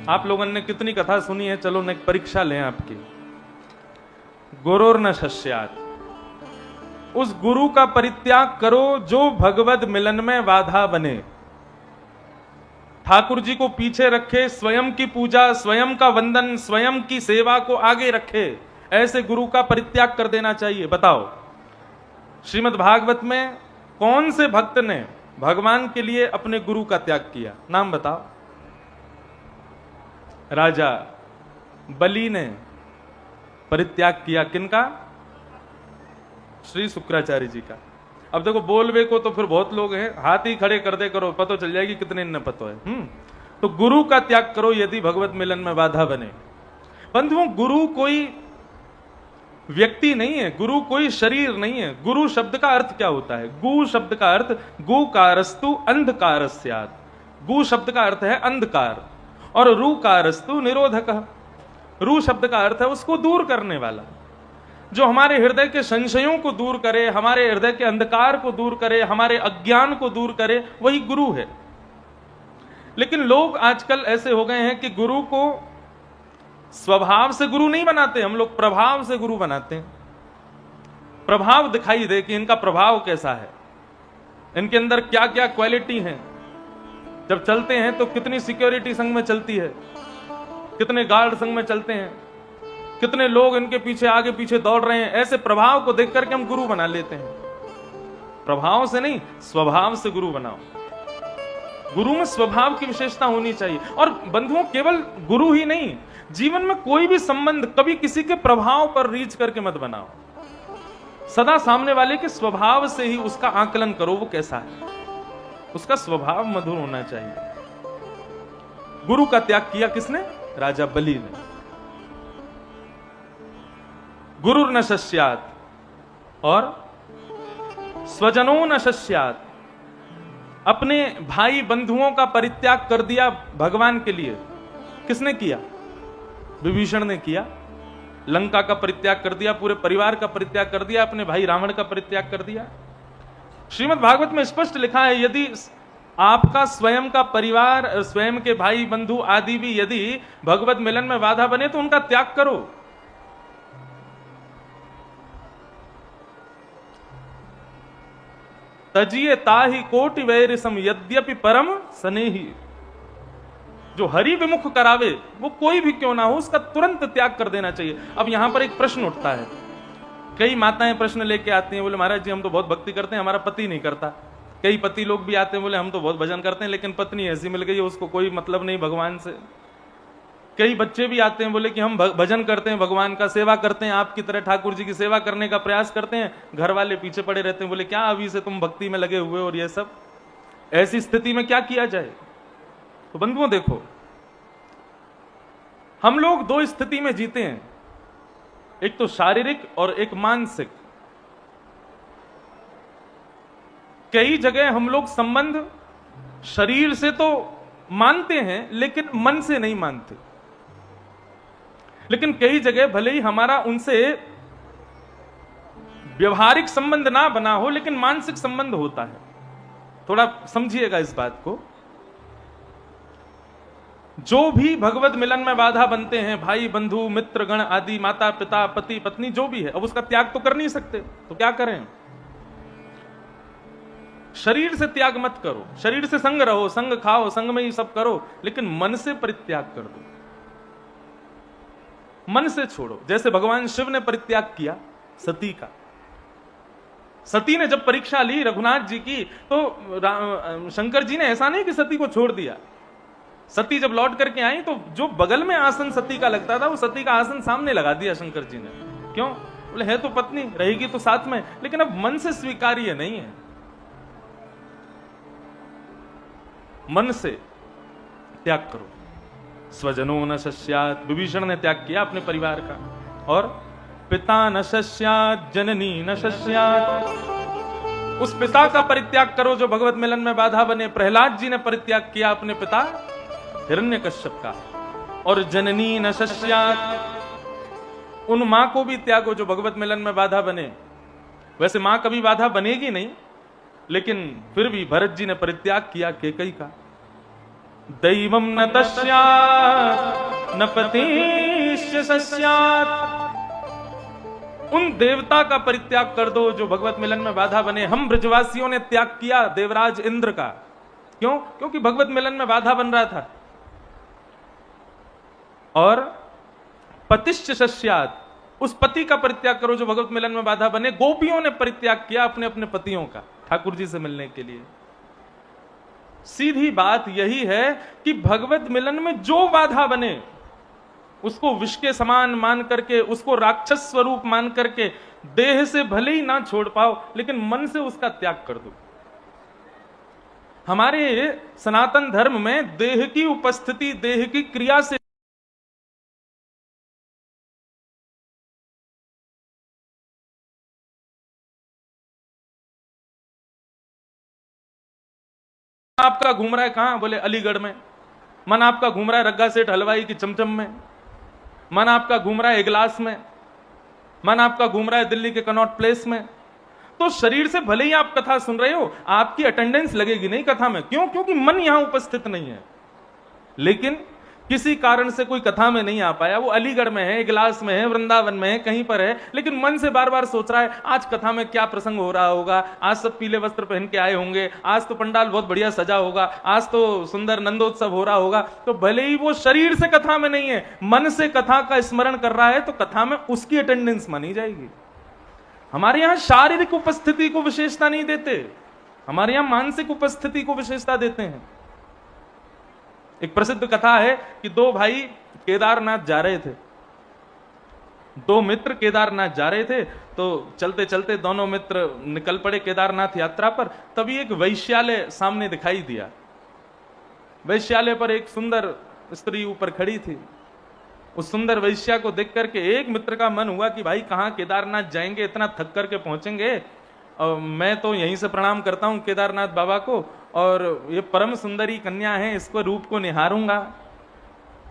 आप लोगों ने कितनी कथा सुनी है, चलो एक परीक्षा लें आपकी। गुरुर्न शस्यात्, उस गुरु का परित्याग करो जो भगवत मिलन में बाधा बने, ठाकुर जी को पीछे रखे, स्वयं की पूजा, स्वयं का वंदन, स्वयं की सेवा को आगे रखे, ऐसे गुरु का परित्याग कर देना चाहिए। बताओ श्रीमद् भागवत में कौन से भक्त ने भगवान के लिए अपने गुरु का त्याग किया? नाम बताओ। राजा बलि ने परित्याग किया, किनका? श्री शुक्राचार्य जी का। अब देखो बोलवे को तो फिर बहुत लोग हैं, हाथ ही खड़े कर दे करो, पता चल जाएगी कितने न पतो है। तो गुरु का त्याग करो यदि भगवत मिलन में बाधा बने। बंधुओं, गुरु कोई व्यक्ति नहीं है, गुरु कोई शरीर नहीं है। गुरु शब्द का अर्थ क्या होता है? गु शब्द का अर्थ गुकारस्तु अंधकारस्यात्, गु शब्द का अर्थ है अंधकार, और रुकारस्तु निरोधक। रु शब्द का अर्थ है उसको दूर करने वाला, जो हमारे हृदय के संशयों को दूर करे, हमारे हृदय के अंधकार को दूर करे, हमारे अज्ञान को दूर करे, वही गुरु है। लेकिन लोग आजकल ऐसे हो गए हैं कि गुरु को स्वभाव से गुरु नहीं बनाते, हम लोग प्रभाव से गुरु बनाते हैं। प्रभाव दिखाई दे कि इनका प्रभाव कैसा है, इनके अंदर क्या क्या क्वालिटी है। जब चलते हैं तो कितनी सिक्योरिटी संग में चलती है, कितने गार्ड संग में चलते हैं, कितने लोग इनके पीछे आगे पीछे दौड़ रहे हैं। ऐसे प्रभाव को देख करके हम गुरु बना लेते हैं। प्रभाव से नहीं, स्वभाव से गुरु बनाओ। गुरु में स्वभाव की विशेषता होनी चाहिए। और बंधुओं, केवल गुरु ही नहीं, जीवन में कोई भी संबंध कभी किसी के प्रभाव पर रीच करके मत बनाओ। सदा सामने वाले के स्वभाव से ही उसका आकलन करो, वो कैसा है, उसका स्वभाव मधुर होना चाहिए। गुरु का त्याग किया किसने? राजा बलि ने। गुरु न शस्यात् और स्वजनो न शस्यात्, अपने भाई बंधुओं का परित्याग कर दिया भगवान के लिए। किसने किया? विभीषण ने किया। लंका का परित्याग कर दिया, पूरे परिवार का परित्याग कर दिया, अपने भाई रावण का परित्याग कर दिया। श्रीमद् भागवत में स्पष्ट लिखा है, यदि आपका स्वयं का परिवार, स्वयं के भाई बंधु आदि भी यदि भगवत मिलन में बाधा बने तो उनका त्याग करो। तजिए ताहि कोटि वैरिसम यद्यपि परम स्नेही। जो हरि विमुख करावे वो कोई भी क्यों ना हो, उसका तुरंत त्याग कर देना चाहिए। अब यहां पर एक प्रश्न उठता है, कई माताएं प्रश्न लेके आती हैं, बोले महाराज जी हम तो बहुत भक्ति करते हैं, हमारा पति नहीं करता। कई पति लोग भी आते हैं, बोले हम तो बहुत भजन करते हैं लेकिन पत्नी ऐसी मिल गई है, उसको कोई मतलब नहीं भगवान से। कई बच्चे भी आते हैं, बोले कि हम भजन करते हैं, भगवान का सेवा करते हैं, आपकी तरह ठाकुर जी की सेवा करने का प्रयास करते हैं, घर वाले पीछे पड़े रहते हैं, बोले क्या अभी से तुम भक्ति में लगे हुए और ये सब। ऐसी स्थिति में क्या किया जाए? तो बंधुओं देखो, हम लोग दो स्थिति में जीते हैं, एक तो शारीरिक और एक मानसिक। कई जगह हम लोग संबंध शरीर से तो मानते हैं लेकिन मन से नहीं मानते। लेकिन कई जगह भले ही हमारा उनसे व्यवहारिक संबंध ना बना हो लेकिन मानसिक संबंध होता है। थोड़ा समझिएगा इस बात को। जो भी भगवत मिलन में बाधा बनते हैं, भाई बंधु मित्र गण आदि, माता पिता पति पत्नी जो भी है, अब उसका त्याग तो कर नहीं सकते, तो क्या करें? शरीर से त्याग मत करो, शरीर से संग रहो, संग खाओ, संग में ही सब करो, लेकिन मन से परित्याग कर दो, मन से छोड़ो। जैसे भगवान शिव ने परित्याग किया सती का। सती ने जब परीक्षा ली रघुनाथ जी की, तो शंकर जी ने ऐसा नहीं कि सती को छोड़ दिया। सती जब लौट करके आई तो जो बगल में आसन सती का लगता था, वो सती का आसन सामने लगा दिया शंकर जी ने। क्यों? बोले है तो पत्नी, रहेगी तो साथ में, लेकिन अब मन से स्वीकार्य नहीं है। मन से त्याग करो। स्वजनो न शस्यात्, विभीषण ने त्याग किया अपने परिवार का। और पिता न शस्यात् जननी न शस्यात्, उस पिता का परित्याग करो जो भगवत मिलन में बाधा बने। प्रहलाद जी ने परित्याग किया अपने पिता हिरण्यकश्यप का। और जननी न शस्यात्, उन मां को भी त्यागो जो भगवत मिलन में बाधा बने। वैसे मां कभी बाधा बनेगी नहीं, लेकिन फिर भी भरत जी ने परित्याग किया कैकेयी का। दैवम न तस्यात् न पतिश्च सस्यात्। उन देवता का परित्याग कर दो जो भगवत मिलन में बाधा बने। हम ब्रजवासियों ने त्याग किया देवराज इंद्र का, क्यों? क्योंकि भगवत मिलन में बाधा बन रहा था। और पतिश्च सस्यात्, उस पति का परित्याग करो जो भगवत मिलन में बाधा बने। गोपियों ने परित्याग किया अपने अपने पतियों का ठाकुर जी से मिलने के लिए। सीधी बात यही है कि भगवत मिलन में जो बाधा बने उसको विष के समान मान करके, उसको राक्षस स्वरूप मान करके, देह से भले ही ना छोड़ पाओ लेकिन मन से उसका त्याग कर दो। हमारे सनातन धर्म में देह की उपस्थिति, देह की क्रिया से आपका घूम रहा है कहां? बोले अलीगढ़ में। मन आपका घूम रहा है रग्गा सेठ हलवाई की चमचम में। मन आपका घूम रहा है इगलास में। मन आपका घूम रहा है दिल्ली के कनॉट प्लेस में। तो शरीर से भले ही आप कथा सुन रहे हो, आपकी अटेंडेंस लगेगी नहीं कथा में। क्यों? क्योंकि मन यहां उपस्थित नहीं है। लेकिन किसी कारण से कोई कथा में नहीं आ पाया, वो अलीगढ़ में है, इगलास में है, वृंदावन में है, कहीं पर है, लेकिन मन से बार बार सोच रहा है आज कथा में क्या प्रसंग हो रहा होगा, आज सब पीले वस्त्र पहन के आए होंगे, आज तो पंडाल बहुत बढ़िया सजा होगा, आज तो सुंदर नंदोत्सव हो रहा होगा। तो भले ही वो शरीर से कथा में नहीं है, मन से कथा का स्मरण कर रहा है, तो कथा में उसकी अटेंडेंस मानी जाएगी। हमारे यहां शारीरिक उपस्थिति को विशेषता नहीं देते, हमारे यहां मानसिक उपस्थिति को विशेषता देते हैं। एक प्रसिद्ध कथा है कि दो भाई केदारनाथ जा रहे थे, दो मित्र केदारनाथ जा रहे थे। तो चलते चलते दोनों मित्र निकल पड़े केदारनाथ यात्रा पर। तभी एक वैश्यालय सामने दिखाई दिया। वैश्यालय पर एक सुंदर स्त्री ऊपर खड़ी थी। उस सुंदर वैश्या को देख करके एक मित्र का मन हुआ कि भाई कहां केदारनाथ जाएंगे, इतना थक करके पहुंचेंगे, और मैं तो यहीं से प्रणाम करता हूं केदारनाथ बाबा को, और ये परम सुंदरी कन्या है, इसको रूप को निहारूंगा।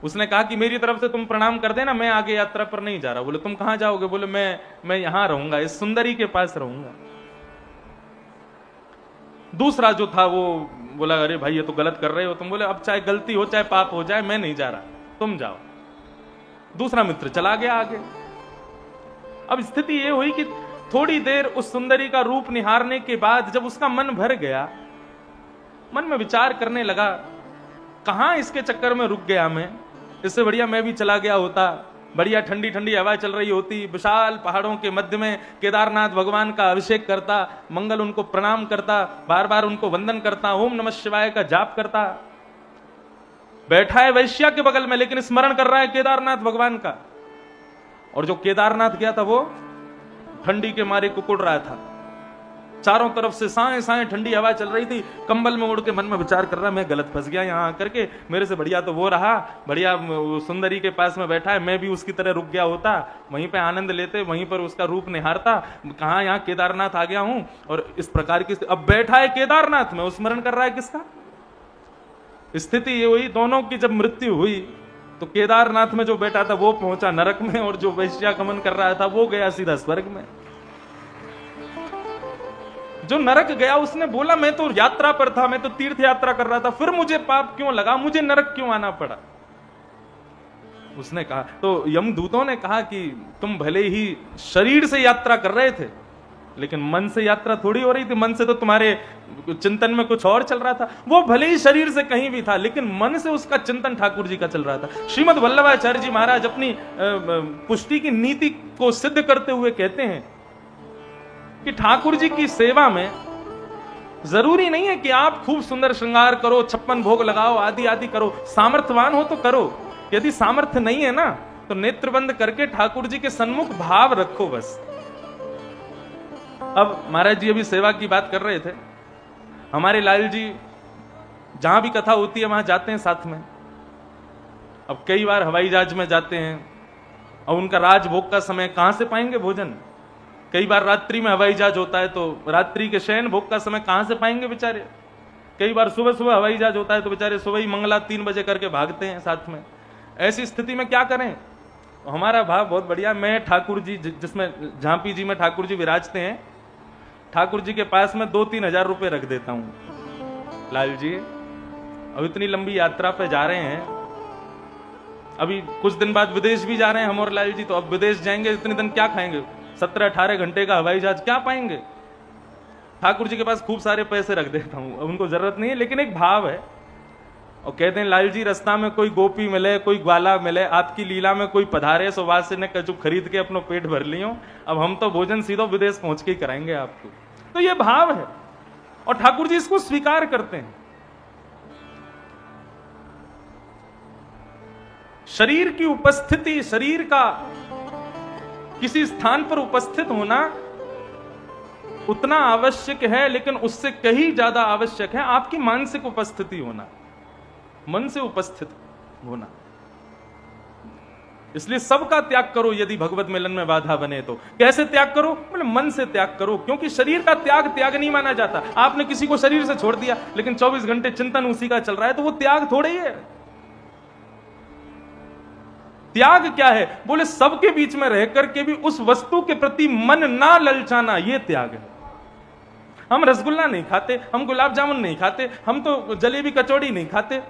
उसने कहा कि मेरी तरफ से तुम प्रणाम कर देना, मैं आगे यात्रा पर नहीं जा रहा। बोले तुम कहां जाओगे? बोले मैं यहां रहूंगा, इस सुंदरी के पास रहूंगा। दूसरा जो था वो बोला अरे भाई ये तो गलत कर रहे हो तुम। बोले अब चाहे गलती हो चाहे पाप हो जाए, मैं नहीं जा रहा, तुम जाओ। दूसरा मित्र चला गया आगे। अब स्थिति ये हुई कि थोड़ी देर उस सुंदरी का रूप निहारने के बाद जब उसका मन भर गया, मन में विचार करने लगा कहां इसके चक्कर में रुक गया मैं, इससे बढ़िया मैं भी चला गया होता, बढ़िया ठंडी ठंडी हवा चल रही होती, विशाल पहाड़ों के मध्य में केदारनाथ भगवान का अभिषेक करता, मंगल उनको प्रणाम करता, बार बार उनको वंदन करता, ओम नमः शिवाय का जाप करता। बैठा है वैश्या के बगल में लेकिन स्मरण कर रहा है केदारनाथ भगवान का। और जो केदारनाथ गया था वो ठंडी के मारे कुकुड़ रहा था, चारों तरफ से साए साए ठंडी हवा चल रही थी, कंबल में उड़ के मन में विचार कर रहा मैं गलत फंस गया यहाँ आकर के, मेरे से बढ़िया तो वो रहा, बढ़िया सुंदरी के पास में बैठा है, मैं भी उसकी तरह रुक गया होता, वहीं पे आनंद लेते, वहीं पर उसका रूप निहारता, कहाँ यहाँ केदारनाथ आ गया हूं। और इस प्रकार की अब बैठा है केदारनाथ में, स्मरण कर रहा है किसका? स्थिति ये हुई दोनों की जब मृत्यु हुई तो केदारनाथ में जो बैठा था वो पहुंचा नरक में, और जो वैश्यागमन कर रहा था वो गया सीधा स्वर्ग में। जो नरक गया उसने बोला मैं तो यात्रा पर था, मैं तो तीर्थ यात्रा कर रहा था, फिर मुझे पाप क्यों लगा, मुझे नरक क्यों आना पड़ा। उसने कहा, तो यमदूतों ने कहा कि तुम भले ही शरीर से यात्रा कर रहे थे लेकिन मन से यात्रा थोड़ी हो रही थी, मन से तो तुम्हारे चिंतन में कुछ और चल रहा था। वो भले ही शरीर से कहीं भी था लेकिन मन से उसका चिंतन ठाकुर जी का चल रहा था। श्रीमद् वल्लभाचार्य जी महाराज अपनी पुष्टि की नीति को सिद्ध करते हुए कहते हैं कि ठाकुर जी की सेवा में जरूरी नहीं है कि आप खूब सुंदर श्रृंगार करो, 56 भोग लगाओ, आदि आदि करो, सामर्थ्यवान हो तो करो, यदि सामर्थ्य नहीं है ना तो नेत्र बंद करके ठाकुर जी के सन्मुख भाव रखो बस। अब महाराज जी अभी सेवा की बात कर रहे थे, हमारे लाल जी जहां भी कथा होती है वहां जाते हैं साथ में। अब कई बार हवाई जहाज में जाते हैं और उनका राजभोग का समय कहां से पाएंगे भोजन, कई बार रात्रि में हवाई जहाज होता है तो रात्रि के शयन भोग का समय कहां से पाएंगे बेचारे, कई बार सुबह सुबह हवाई जहाज होता है तो बेचारे सुबह ही मंगला 3 बजे करके भागते हैं साथ में। ऐसी स्थिति में क्या करें? हमारा भाव बहुत बढ़िया, मैं ठाकुर जी जिसमें झांपी जी में ठाकुर जी विराजते हैं, ठाकुर जी के पास में 2-3 हजार रुपए रख देता हूं। लाल जी अब इतनी लंबी यात्रा पे जा रहे हैं, अभी कुछ दिन बाद विदेश भी जा रहे हैं हम और लाल जी, तो अब विदेश जाएंगे, इतने दिन क्या खाएंगे? 17-18 घंटे का हवाई जहाज क्या पाएंगे? ठाकुर जी के पास खूब सारे पैसे रख देता हूं, अब उनको जरूरत नहीं है, लेकिन एक भाव है। और कहते हैं लाल जी रास्ता में कोई गोपी मिले, कोई ग्वाला मिले, आपकी लीला में कोई पधारे, सुभाष से ने कचू खरीद के अपनो पेट भर लियो, अब हम तो भोजन सीधो विदेश पहुंच के ही कराएंगे आपको। तो ये भाव है और ठाकुर जी इसको स्वीकार करते हैं। शरीर की उपस्थिति, शरीर का किसी स्थान पर उपस्थित होना उतना आवश्यक है, लेकिन उससे कहीं ज्यादा आवश्यक है आपकी मानसिक उपस्थिति होना, मन से उपस्थित होना। इसलिए सबका त्याग करो यदि भगवत मिलन में बाधा बने तो। कैसे त्याग करो? बोले मन से त्याग करो, क्योंकि शरीर का त्याग त्याग नहीं माना जाता। आपने किसी को शरीर से छोड़ दिया लेकिन 24 घंटे चिंतन उसी का चल रहा है, तो वो त्याग थोड़े ही है। त्याग क्या है? बोले सबके बीच में रह करके भी उस वस्तु के प्रति मन ना ललचाना, ये त्याग है। हम रसगुल्ला नहीं खाते, हम गुलाब जामुन नहीं खाते, हम तो जलेबी कचौड़ी नहीं खाते।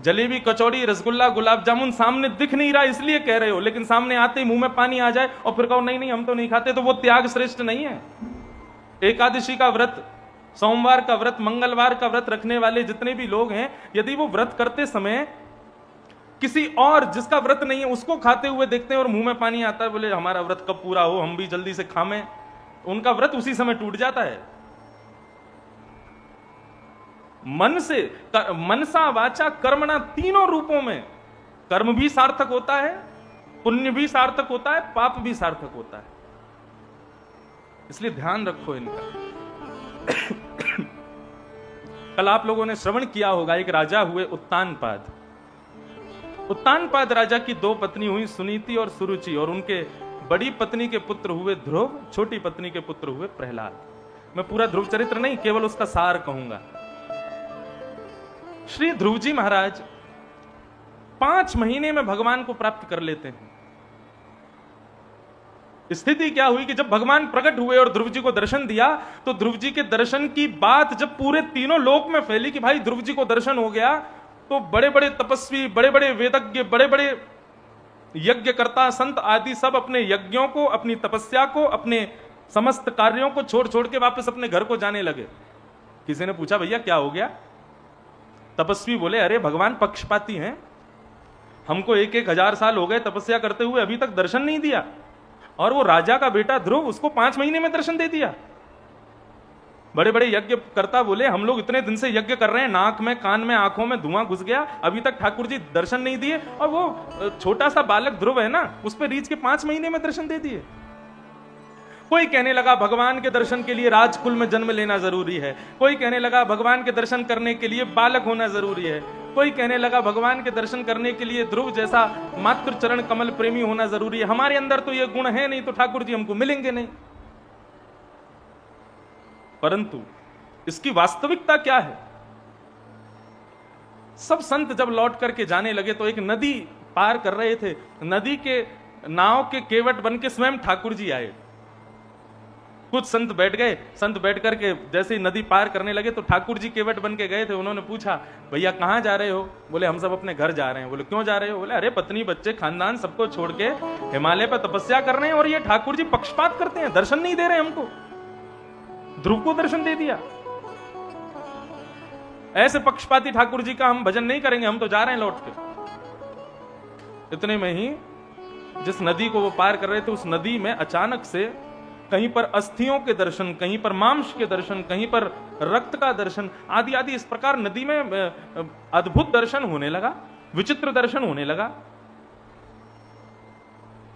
जलेबी कचौड़ी रसगुल्ला गुलाब जामुन सामने दिख नहीं रहा इसलिए कह रहे हो, लेकिन सामने आते ही मुंह में पानी आ जाए और फिर कहो नहीं नहीं हम तो नहीं खाते, तो वो त्याग श्रेष्ठ नहीं है। एकादशी का व्रत, सोमवार का व्रत, मंगलवार का व्रत रखने वाले जितने भी लोग हैं, यदि वो व्रत करते समय किसी और जिसका व्रत नहीं है उसको खाते हुए देखते हैं और मुंह में पानी आता है, बोले हमारा व्रत कब पूरा हो, हम भी जल्दी से खामें, उनका व्रत उसी समय टूट जाता है। मन से, मनसा वाचा कर्मणा, तीनों रूपों में कर्म भी सार्थक होता है, पुण्य भी सार्थक होता है, पाप भी सार्थक होता है। इसलिए ध्यान रखो इनका। कल आप लोगों ने श्रवण किया होगा, एक राजा हुए उत्तानपाद। उत्तानपाद राजा की 2 पत्नी हुई, सुनीति और सुरुचि, और उनके बड़ी पत्नी के पुत्र हुए ध्रुव, छोटी पत्नी के पुत्र हुए प्रहलाद। मैं पूरा ध्रुव चरित्र नहीं, केवल उसका सार कहूंगा। श्री ध्रुव जी महाराज 5 महीने में भगवान को प्राप्त कर लेते हैं। स्थिति क्या हुई कि जब भगवान प्रकट हुए और ध्रुव जी को दर्शन दिया, तो ध्रुव जी के दर्शन की बात जब पूरे तीनों लोक में फैली कि भाई ध्रुव जी को दर्शन हो गया, तो बड़े बड़े तपस्वी, बड़े बड़े वेदज्ञ, बड़े बड़े यज्ञकर्ता, संत आदि सब अपने यज्ञों को, अपनी तपस्या को, अपने समस्त कार्यों को छोड़ छोड़ के वापस अपने घर को जाने लगे। किसी ने पूछा भैया क्या हो गया? तपस्वी बोले अरे भगवान पक्षपाती हैं, हमको 1-1 हजार साल हो गए तपस्या करते हुए, अभी तक दर्शन नहीं दिया, और वो राजा का बेटा ध्रुव, उसको 5 महीने में दर्शन दे दिया। बड़े बड़े यज्ञ करता बोले हम लोग इतने दिन से यज्ञ कर रहे हैं, नाक में, कान में, आंखों में धुआं घुस गया, अभी तक ठाकुर जी दर्शन नहीं दिए, और वो छोटा सा बालक ध्रुव है ना, उस पर रीछ के 5 महीने में दर्शन दे दिए। कोई कहने लगा भगवान के दर्शन के लिए राजकुल में जन्म लेना जरूरी है, कोई कहने लगा भगवान के दर्शन करने के लिए बालक होना जरूरी है, कोई कहने लगा भगवान के दर्शन करने के लिए ध्रुव जैसा मातृ चरण कमल प्रेमी होना जरूरी है। हमारे अंदर तो ये गुण है नहीं, तो ठाकुर जी हमको मिलेंगे नहीं। परंतु इसकी वास्तविकता क्या है? सब संत जब लौट करके जाने लगे तो एक नदी पार कर रहे थे, नदी के नाव के केवट बन के स्वयं ठाकुर जी आए। कुछ संत बैठ गए, संत बैठ करके जैसे ही नदी पार करने लगे तो ठाकुर जी केवट बन के गए थे। उन्होंने पूछा भैया कहां जा रहे हो? बोले हम सब अपने घर जा रहे हैं। बोले क्यों जा रहे हो? बोले अरे पत्नी बच्चे खानदान सबको छोड़ के हिमालय पर तपस्या कर रहे हैं, और ये ठाकुर जी पक्षपात करते हैं, दर्शन नहीं दे रहे हमको। ध्रुव को दर्शन दे दिया। ऐसे पक्षपाती ठाकुर जी का हम भजन नहीं करेंगे, हम तो जा रहे हैं लौट के। इतने में ही जिस नदी को वो पार कर रहे थे, उस नदी में अचानक से कहीं पर अस्थियों के दर्शन, कहीं पर मांस के दर्शन, कहीं पर रक्त का दर्शन, आदि आदि इस प्रकार नदी में अद्भुत दर्शन होने लगा, विचित्र दर्शन होने लगा।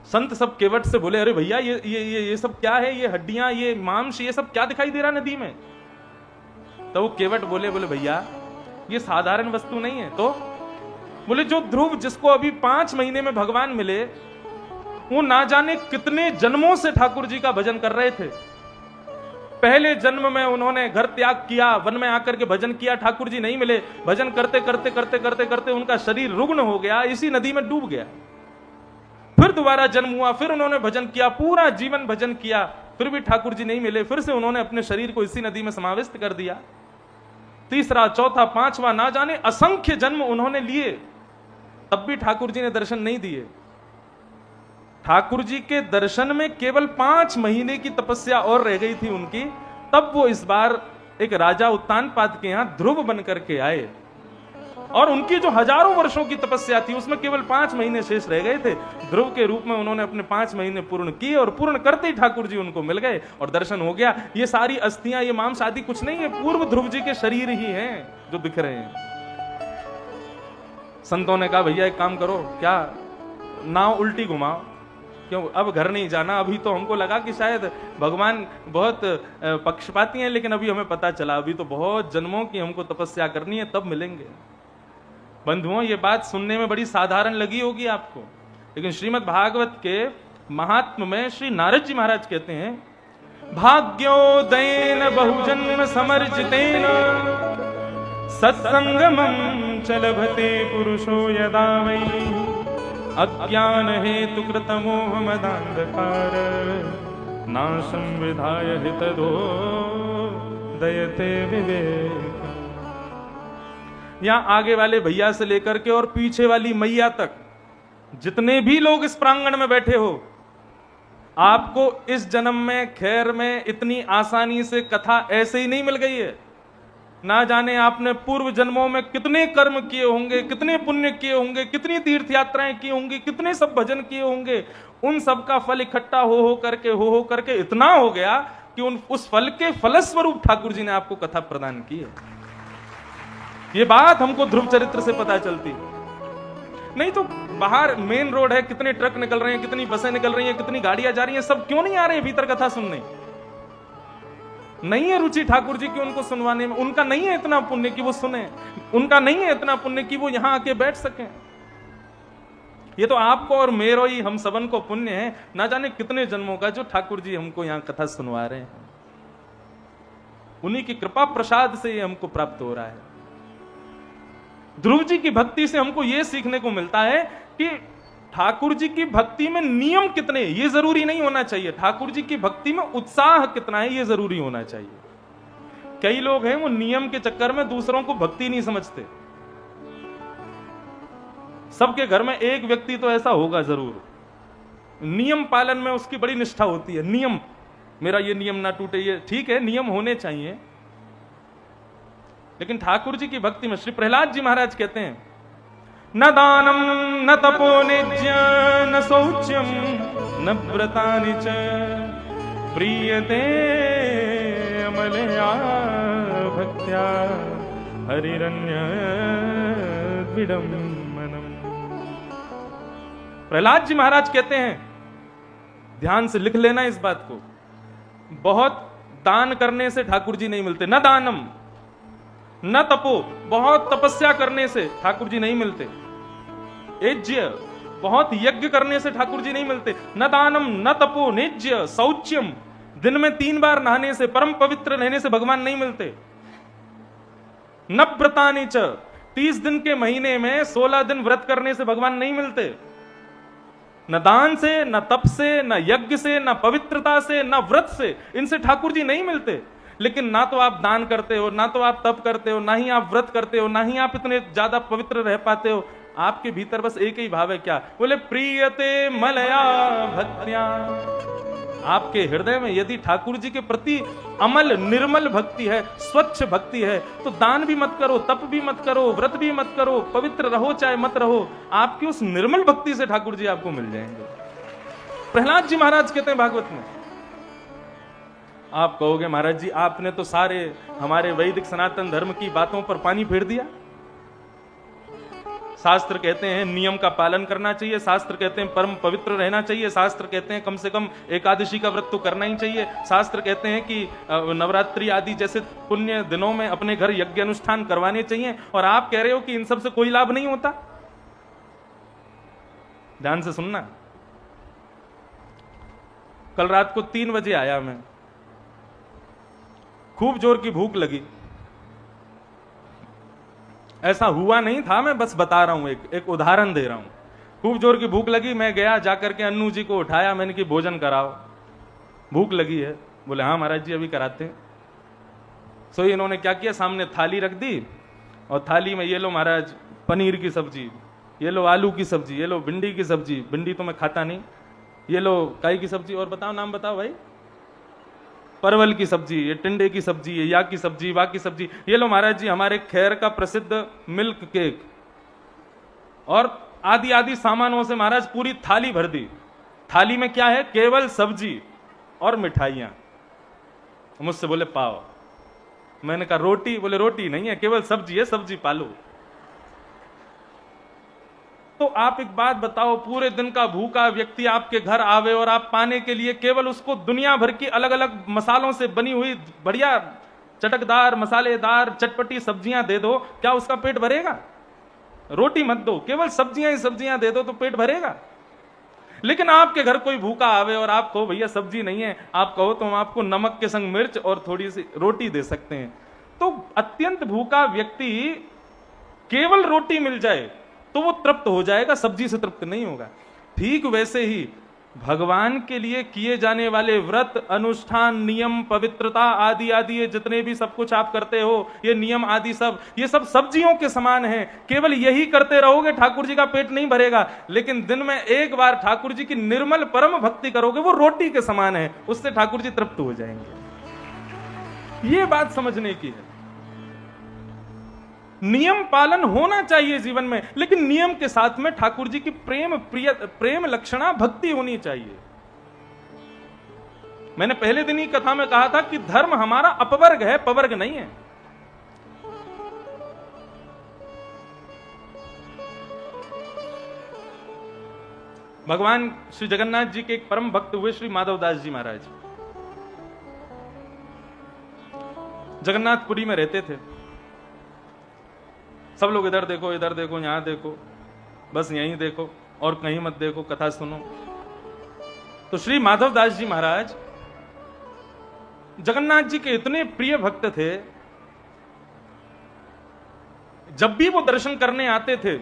संत सब केवट से बोले अरे भैया ये सब क्या है? ये हड्डियां, ये मांस, ये सब क्या दिखाई दे रहा नदी में? तो वो केवट बोले भैया ये साधारण वस्तु नहीं है। तो बोले जो ध्रुव जिसको अभी 5 महीने में भगवान मिले, वो ना जाने कितने जन्मों से ठाकुर जी का भजन कर रहे थे। पहले जन्म में उन्होंने घर त्याग किया, वन में आकर के भजन किया, ठाकुर जी नहीं मिले, भजन करते करते करते करते करते उनका शरीर रुग्ण हो गया, इसी नदी में डूब गया। फिर दोबारा जन्म हुआ, फिर उन्होंने भजन किया, पूरा जीवन भजन किया, फिर भी ठाकुर जी नहीं मिले, फिर से उन्होंने अपने शरीर को इसी नदी में समाविष्ट कर दिया। तीसरा, चौथा, पांचवा, ना जाने असंख्य जन्म उन्होंने लिए, तब भी ठाकुर जी ने दर्शन नहीं दिए। ठाकुर जी के दर्शन में केवल 5 महीने की तपस्या और रह गई थी उनकी, तब वो इस बार एक राजा उत्तानपाद के यहां ध्रुव बन करके आए, और उनकी जो हजारों वर्षों की तपस्या थी उसमें केवल 5 महीने शेष रह गए थे। ध्रुव के रूप में उन्होंने अपने 5 महीने पूर्ण किए, और पूर्ण करते ही ठाकुर जी उनको मिल गए और दर्शन हो गया। ये सारी अस्थियां, ये मांस आदि कुछ नहीं है, पूर्व ध्रुव जी के शरीर ही हैं जो दिख रहे हैं। संतों ने कहा भैया एक काम करो, क्या नाव उल्टी घुमाओ, क्यों अब घर नहीं जाना। अभी तो हमको लगा कि शायद भगवान बहुत पक्षपाती हैं, लेकिन अभी हमें पता चला अभी तो बहुत जन्मों की हमको तपस्या करनी है, तब मिलेंगे। बंधुओं, ये बात सुनने में बड़ी साधारण लगी होगी आपको, लेकिन श्रीमद् भागवत के महात्म में श्री नारद जी महाराज कहते हैं, भाग्योदयेन बहुजन्म समर्जितेन सत्संगमं च लभते पुरुषो यदा वै अज्ञान हेतु कृतमोह मदान्धकार नाशं विधाय हितदो दयते विवेक। यहां आगे वाले भैया से लेकर के और पीछे वाली मैया तक जितने भी लोग इस प्रांगण में बैठे हो, आपको इस जन्म में खैर में इतनी आसानी से कथा ऐसे ही नहीं मिल गई है। ना जाने आपने पूर्व जन्मों में कितने कर्म किए होंगे, कितने पुण्य किए होंगे, कितनी तीर्थ यात्राएं की होंगी, कितने सब भजन किए होंगे। उन सब का फल इकट्ठा हो करके इतना हो गया कि उस फल के फलस्वरूप ठाकुर जी ने आपको कथा प्रदान की है। ये बात हमको ध्रुव चरित्र से पता चलती, नहीं तो बाहर मेन रोड है, कितने ट्रक निकल रहे हैं, कितनी बसें निकल रही हैं, कितनी गाड़ियां जा रही हैं, सब क्यों नहीं आ रहे हैं भीतर कथा सुनने? नहीं है रुचि ठाकुर जी की उनको सुनवाने में, उनका नहीं है इतना पुण्य कि वो सुने, उनका नहीं है इतना पुण्य कि वो यहां आके बैठ सके। ये तो आपको और मेरो ही, हम सबन को पुण्य है, ना जाने कितने जन्मों का जो ठाकुर जी हमको यहां कथा सुनवा रहे हैं। उन्हीं की कृपा प्रसाद से ये हमको प्राप्त हो रहा है। ध्रुव जी की भक्ति से हमको यह सीखने को मिलता है कि ठाकुर जी की भक्ति में नियम कितने, ये जरूरी नहीं होना चाहिए। ठाकुर जी की भक्ति में उत्साह कितना है, ये जरूरी होना चाहिए। कई लोग हैं वो नियम के चक्कर में दूसरों को भक्ति नहीं समझते। सबके घर में एक व्यक्ति तो ऐसा होगा जरूर, नियम पालन में उसकी बड़ी निष्ठा होती है। नियम, मेरा ये नियम ना टूटे, ये ठीक है, नियम होने चाहिए। लेकिन ठाकुर जी की भक्ति में श्री प्रहलाद जी महाराज कहते हैं, न दानम न तपो निज्य न शौच्यम न व्रतानि च प्रीयते अमलया भक्त्या हरिरन्य विडम्बनम। प्रहलाद जी महाराज कहते हैं, ध्यान से लिख लेना इस बात को, बहुत दान करने से ठाकुर जी नहीं मिलते। न दानम न तपो, बहुत तपस्या करने से ठाकुर जी नहीं मिलते। यज्ञ, बहुत यज्ञ करने से ठाकुर जी नहीं मिलते। न दानम न तपो निज्य शौच्यम, दिन में 3 बार नहाने से, परम पवित्र रहने से भगवान नहीं मिलते। न व्रतानि च, 30 दिन के महीने में 16 दिन व्रत करने से भगवान नहीं मिलते। न दान से, न तप से, न यज्ञ से, न पवित्रता से, न व्रत से, इनसे ठाकुर जी नहीं मिलते। लेकिन ना तो आप दान करते हो, ना तो आप तप करते हो, ना ही आप व्रत करते हो, ना ही आप इतने ज्यादा पवित्र रह पाते हो। आपके भीतर बस एक ही भाव है, क्या? बोले प्रीयते मलया भक्त्या। आपके हृदय में यदि ठाकुर जी के प्रति अमल निर्मल भक्ति है, स्वच्छ भक्ति है, तो दान भी मत करो, तप भी मत करो, व्रत भी मत करो, पवित्र रहो चाहे मत रहो, आपकी उस निर्मल भक्ति से ठाकुर जी आपको मिल जाएंगे। प्रहलाद जी महाराज कहते हैं भागवत में, आप कहोगे महाराज जी आपने तो सारे हमारे वैदिक सनातन धर्म की बातों पर पानी फेर दिया। शास्त्र कहते हैं नियम का पालन करना चाहिए, शास्त्र कहते हैं परम पवित्र रहना चाहिए, शास्त्र कहते हैं कम से कम एकादशी का व्रत तो करना ही चाहिए, शास्त्र कहते हैं कि नवरात्रि आदि जैसे पुण्य दिनों में अपने घर यज्ञ अनुष्ठान करवाने चाहिए, और आप कह रहे हो कि इन सब से कोई लाभ नहीं होता। ध्यान से सुनना, कल रात को 3 बजे आया मैं, खूब जोर की भूख लगी। ऐसा हुआ नहीं था, मैं बस बता रहा हूं, एक उदाहरण दे रहा हूं। खूब जोर की भूख लगी, मैं गया जाकर के अन्नू जी को उठाया, मैंने कि भोजन कराओ, भूख लगी है। बोले हाँ महाराज जी अभी कराते हैं। सो इन्होंने क्या किया, सामने थाली रख दी और थाली में ये लो महाराज पनीर की सब्जी, ये लो आलू की सब्जी, ये लो भिंडी की सब्जी, भिंडी तो मैं खाता नहीं, ये लो काई की सब्जी, और बताओ नाम बताओ भाई, परवल की सब्जी, ये टिंडे की सब्जी, ये या की सब्जी, वा की सब्जी, ये लो महाराज जी हमारे खैर का प्रसिद्ध मिल्क केक, और आदि आदि सामानों से महाराज पूरी थाली भर दी। थाली में क्या है, केवल सब्जी और मिठाइयां। मुझसे बोले पाव, मैंने कहा रोटी, बोले रोटी नहीं है, केवल सब्जी है, सब्जी पालो। तो आप एक बात बताओ, पूरे दिन का भूखा व्यक्ति आपके घर आवे और आप पाने के लिए केवल उसको दुनिया भर की अलग अलग मसालों से बनी हुई बढ़िया चटकदार मसालेदार चटपटी सब्जियां दे दो, क्या उसका पेट भरेगा? रोटी मत दो, केवल सब्जियां ही सब्जियां दे दो तो पेट भरेगा। लेकिन आपके घर कोई भूखा आवे और आप कहो भैया सब्जी नहीं है, आप कहो तो हम आपको नमक के संग मिर्च और थोड़ी सी रोटी दे सकते हैं। तो अत्यंत भूखा व्यक्ति केवल रोटी मिल जाए तो वो तृप्त हो जाएगा, सब्जी से तृप्त नहीं होगा। ठीक वैसे ही भगवान के लिए किए जाने वाले व्रत, अनुष्ठान, नियम, पवित्रता आदि आदि ये जितने भी सब कुछ आप करते हो, ये नियम आदि सब, ये सब सब्जियों के समान है। केवल यही करते रहोगे ठाकुर जी का पेट नहीं भरेगा, लेकिन दिन में एक बार ठाकुर जी की निर्मल परम भक्ति करोगे, वो रोटी के समान है, उससे ठाकुर जी तृप्त हो जाएंगे। ये बात समझने की है। नियम पालन होना चाहिए जीवन में, लेकिन नियम के साथ में ठाकुर जी की प्रेम लक्षणा भक्ति होनी चाहिए। मैंने पहले दिन ही कथा में कहा था कि धर्म हमारा अपवर्ग है, पवर्ग नहीं है। भगवान श्री जगन्नाथ जी के एक परम भक्त हुए श्री माधवदास जी महाराज, जगन्नाथपुरी में रहते थे। सब लोग इधर देखो, इधर देखो, यहां देखो, बस यहीं देखो और कहीं मत देखो, कथा सुनो। तो श्री माधवदास जी महाराज जगन्नाथ जी के इतने प्रिय भक्त थे, जब भी वो दर्शन करने आते थे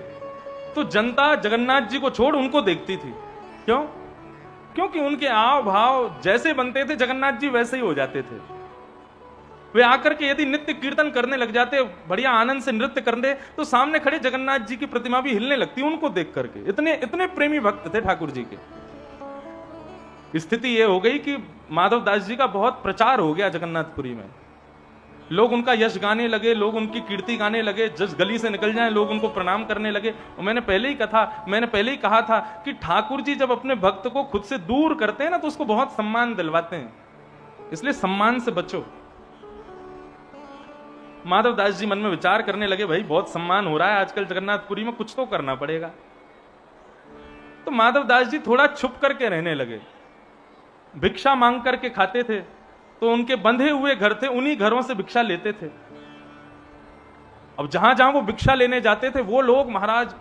तो जनता जगन्नाथ जी को छोड़ उनको देखती थी। क्यों? क्योंकि उनके आव भाव जैसे बनते थे जगन्नाथ जी वैसे ही हो जाते थे। वे आकर के यदि नित्य कीर्तन करने लग जाते, बढ़िया आनंद से नृत्य करने, तो सामने खड़े जगन्नाथ जी की प्रतिमा भी हिलने लगती उनको देख करके। इतने इतने प्रेमी भक्त थे ठाकुर जी के। स्थिति यह हो गई कि माधवदास जी का बहुत प्रचार हो गया जगन्नाथपुरी में। लोग उनका यश गाने लगे, लोग उनकी कीर्ति गाने लगे, जिस गली से निकल जाए लोग उनको प्रणाम करने लगे। और मैंने पहले ही कहा था कि ठाकुर जी जब अपने भक्त को खुद से दूर करते हैं ना, तो उसको बहुत सम्मान दिलवाते हैं, इसलिए सम्मान से बचो। माधवदास जी मन में विचार करने लगे, भाई बहुत सम्मान हो रहा है आजकल जगन्नाथपुरी में, कुछ तो करना पड़ेगा। तो माधवदास जी थोड़ा छुप करके रहने लगे, भिक्षा मांग करके खाते थे। तो उनके बंधे हुए घर थे, उन्हीं घरों से भिक्षा लेते थे। अब जहां जहां वो भिक्षा लेने जाते थे, वो लोग महाराज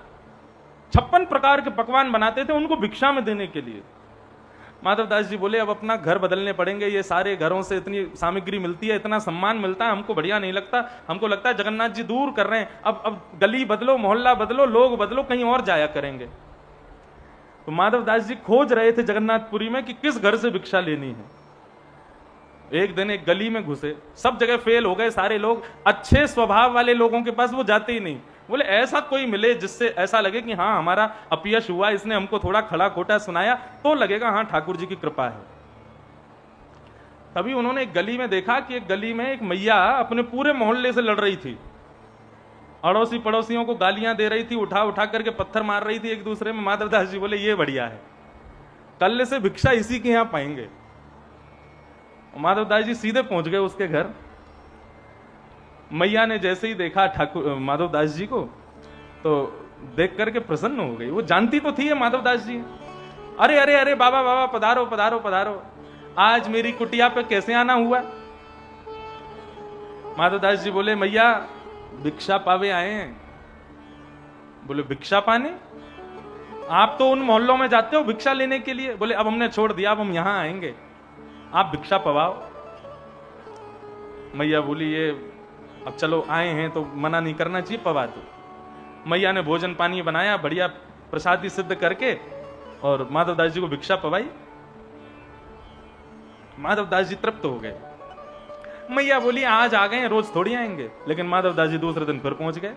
56 प्रकार के पकवान बनाते थे उनको भिक्षा में देने के लिए। माधवदास जी बोले, अब अपना घर बदलने पड़ेंगे, ये सारे घरों से इतनी सामग्री मिलती है, इतना सम्मान मिलता है, हमको बढ़िया नहीं लगता। हमको लगता है जगन्नाथ जी दूर कर रहे हैं, अब गली बदलो, मोहल्ला बदलो, लोग बदलो, कहीं और जाया करेंगे। तो माधवदास जी खोज रहे थे जगन्नाथपुरी में कि किस घर से भिक्षा लेनी है। एक दिन एक गली में घुसे, सब जगह फेल हो गए सारे लोग, अच्छे स्वभाव वाले लोगों के पास वो जाते ही नहीं। बोले ऐसा कोई मिले जिससे ऐसा लगे कि हाँ हमारा अपयश हुआ, इसने हमको थोड़ा खड़ा खोटा सुनाया, तो लगेगा हाँ ठाकुर जी की कृपा है। तभी उन्होंने एक गली में देखा कि एक गली में एक मैया अपने पूरे मोहल्ले से लड़ रही थी, अड़ोसी पड़ोसियों को गालियां दे रही थी, उठा उठा करके पत्थर मार रही थी एक दूसरे में। माधवदास जी बोले ये बढ़िया है, कल से भिक्षा इसी के यहां पाएंगे। माधवदास जी सीधे पहुंच गए उसके घर। मैया ने जैसे ही देखा ठाकुर माधवदास जी को, तो देख करके प्रसन्न हो गई। वो जानती तो थी है माधवदास जी। अरे अरे अरे बाबा बाबा पधारो पधारो पधारो, आज मेरी कुटिया पे कैसे आना हुआ? माधवदास जी बोले, मैया भिक्षा पावे आए हैं। बोले भिक्षा पाने? आप तो उन मोहल्लों में जाते हो भिक्षा लेने के लिए। बोले अब हमने छोड़ दिया, अब हम यहां आएंगे, आप भिक्षा पवाओ। मैया बोली, ये अब चलो आए हैं तो मना नहीं करना चाहिए, पवा दो। मैया ने भोजन पानी बनाया, बढ़िया प्रसादी सिद्ध करके, और माधवदास जी को भिक्षा पवाई। माधवदास जी तृप्त हो गए। मैया बोली आज आ गए, रोज थोड़ी आएंगे। लेकिन माधवदास जी दूसरे दिन फिर पहुंच गए।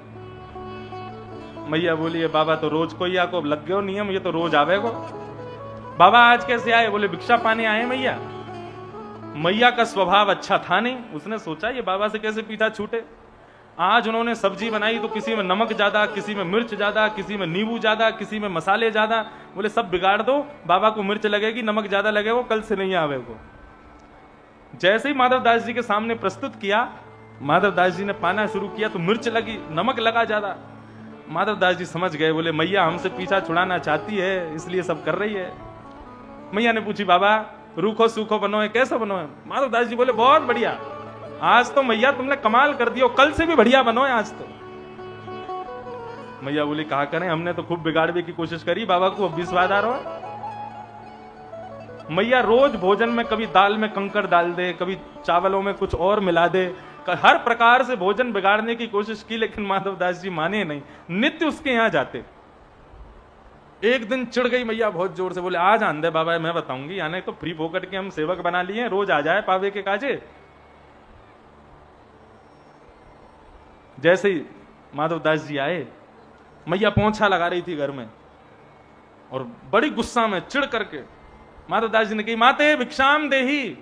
मैया बोली ये बाबा तो रोज कोई आको लग गयो नियम, ये तो रोज आवेगो। बाबा आज कैसे आए? बोले भिक्षा पाने आए मैया। मैया का स्वभाव अच्छा था नहीं, उसने सोचा ये बाबा से कैसे पीछा छूटे। आज उन्होंने सब्जी बनाई तो किसी में नमक ज्यादा, किसी में मिर्च ज्यादा, किसी में नींबू ज्यादा, किसी में मसाले ज्यादा। बोले सब बिगाड़ दो, बाबा को मिर्च लगेगी, नमक ज्यादा लगेगा, कल से नहीं आवेगो। जैसे ही माधवदास जी के सामने प्रस्तुत किया, माधवदास जी ने पाना शुरू किया तो मिर्च लगी, नमक लगा ज्यादा। माधवदास जी समझ गए, बोले मैया हमसे पीछा छुड़ाना चाहती है, इसलिए सब कर रही है। मैया ने पूछी बाबा रूखो सूखो बनो है, कैसा बनो है? माधवदास जी बोले बहुत बढ़िया, आज तो मैया तुमने कमाल कर दिया, कल से भी बढ़िया बनो है आज तो। मैया बोली कहा करें, हमने तो खूब बिगाड़ने की कोशिश करी, बाबा को अब भी स्वाद आ रहा है। मैया रोज भोजन में कभी दाल में कंकड़ डाल दे, कभी चावलों में कुछ और मिला दे, हर प्रकार से भोजन बिगाड़ने की कोशिश की, लेकिन माधवदास जी माने नहीं, नित्य उसके यहां जाते। एक दिन चिढ़ गई मैया बहुत जोर से, बोले आज आंदे बाबा मैं बताऊंगी, यानी तो फ्री फोकट के हम सेवक बना लिए, रोज आ जाए पावे के काजे। जैसे ही माधवदास जी आए, मैया पोंछा लगा रही थी घर में और बड़ी गुस्सा में चिढ़ करके माधवदास जी ने कही माते भिक्षाम देही।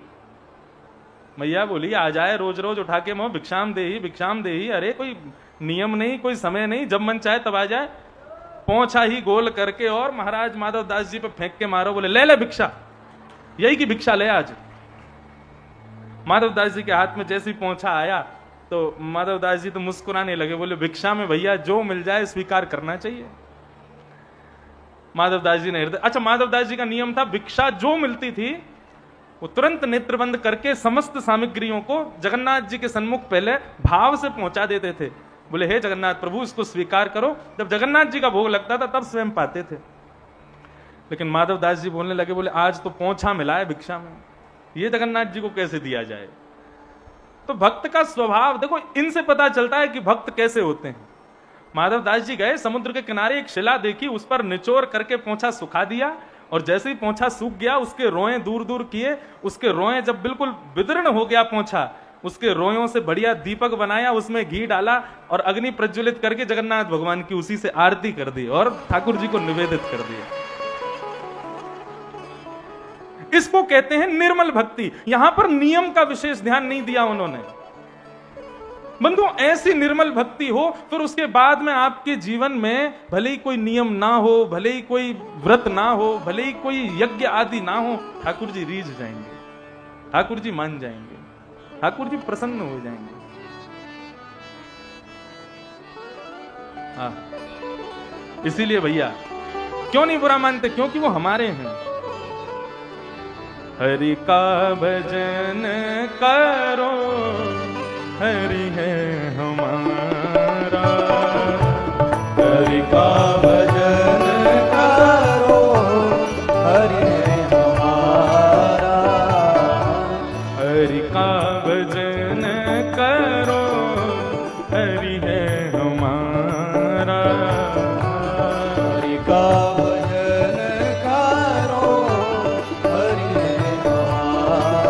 मैया बोली आ जाए रोज रोज उठा के मोह भिक्षाम देही भिक्षाम देही। अरे कोई नियम नहीं, कोई समय नहीं, जब मन चाहे तब आ जाए। पोंछा ही गोल करके और महाराज माधवदास जी पे फेंक के मारो, बोले ले ले भिक्षा, यही की भिक्षा ले आज। माधवदास जी के हाथ में जैसे ही पोंछा आया तो माधवदास जी तो मुस्कुराने लगे, बोले भिक्षा में भैया जो मिल जाए स्वीकार करना चाहिए। माधवदास जी ने हृदय, अच्छा माधवदास जी का नियम था भिक्षा जो मिलती थी वो तुरंत नेत्र बंद करके समस्त सामग्रियों को जगन्नाथ जी के सन्मुख पहले भाव से पहुंचा देते थे। बोले हे जगन्नाथ प्रभु इसको स्वीकार करो। जब जगन्नाथ जी का भोग लगता था तब स्वयं पाते थे। लेकिन माधवदास जी बोलने लगे, बोले आज तो पोंछा मिला है भिक्षा में, ये जगन्नाथ जी को कैसे दिया जाए। तो भक्त का स्वभाव देखो, इनसे पता चलता है कि भक्त कैसे होते हैं। माधवदास जी गए समुद्र के किनारे, एक शिला देखी, उस पर निचोड़ करके पोंछा सुखा दिया और जैसे ही पोंछा सूख गया उसके रोए दूर दूर किए। उसके रोए जब बिल्कुल विदीर्ण हो गया पोंछा, उसके रोयों से बढ़िया दीपक बनाया, उसमें घी डाला और अग्नि प्रज्वलित करके जगन्नाथ भगवान की उसी से आरती कर दी और ठाकुर जी को निवेदित कर दिया। इसको कहते हैं निर्मल भक्ति। यहां पर नियम का विशेष ध्यान नहीं दिया उन्होंने। बंधु ऐसी निर्मल भक्ति हो, फिर उसके बाद में आपके जीवन में भले ही कोई नियम ना हो, भले ही कोई व्रत ना हो, भले ही कोई यज्ञ आदि ना हो, ठाकुर जी रीझ जाएंगे, ठाकुर जी मान जाएंगे, ठाकुर जी प्रसन्न हो जाएंगे। इसीलिए भैया क्यों नहीं बुरा मानते, क्योंकि वो हमारे हैं। हरि का भजन करो, हरि है हमारा, हरि का भजन करो, हरि है हमारा, हरि का भजन करो, हरि है हमारा, हरि का भजन करो, हरि है हमारा।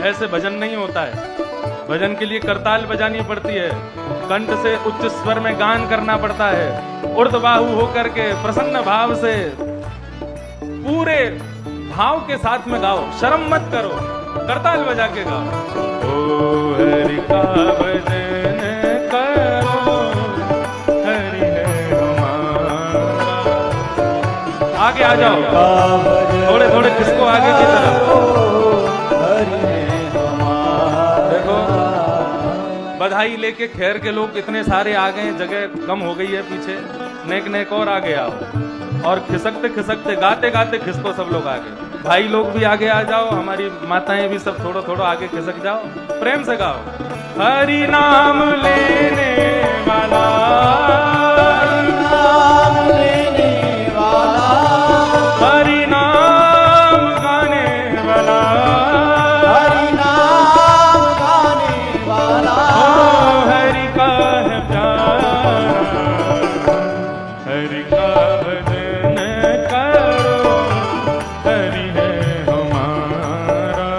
ऐसे भजन नहीं होता है। भजन के लिए करताल बजानी पड़ती है, कंठ से उच्च स्वर में गान करना पड़ता है, ऊर्ध्वबाहु होकर के प्रसन्न भाव से पूरे भाव के साथ में गाओ, शर्म मत करो, करताल बजा के गाओ। ओ हरि का भजन करो, हरि है हमारा। आगे आ जाओ, थोड़े थोड़े किसको आगे की तरफ। बधाई लेके खैर के लोग इतने सारे आ गए, जगह कम हो गई है पीछे, नेक नेक और आगे आओ, और खिसकते खिसकते गाते गाते खिसको सब लोग आगे। भाई लोग भी आगे आ जाओ, हमारी माताएं भी सब थोड़ा थोड़ा आगे खिसक जाओ, प्रेम से गाओ। हरि नाम लेने वाला, हरि नाम लेने वाला, हरि नाम गाने वाला, हरि नाम गाने वाला, हरि का है प्यारा, हरि का भजन करो, हरि है हमारा,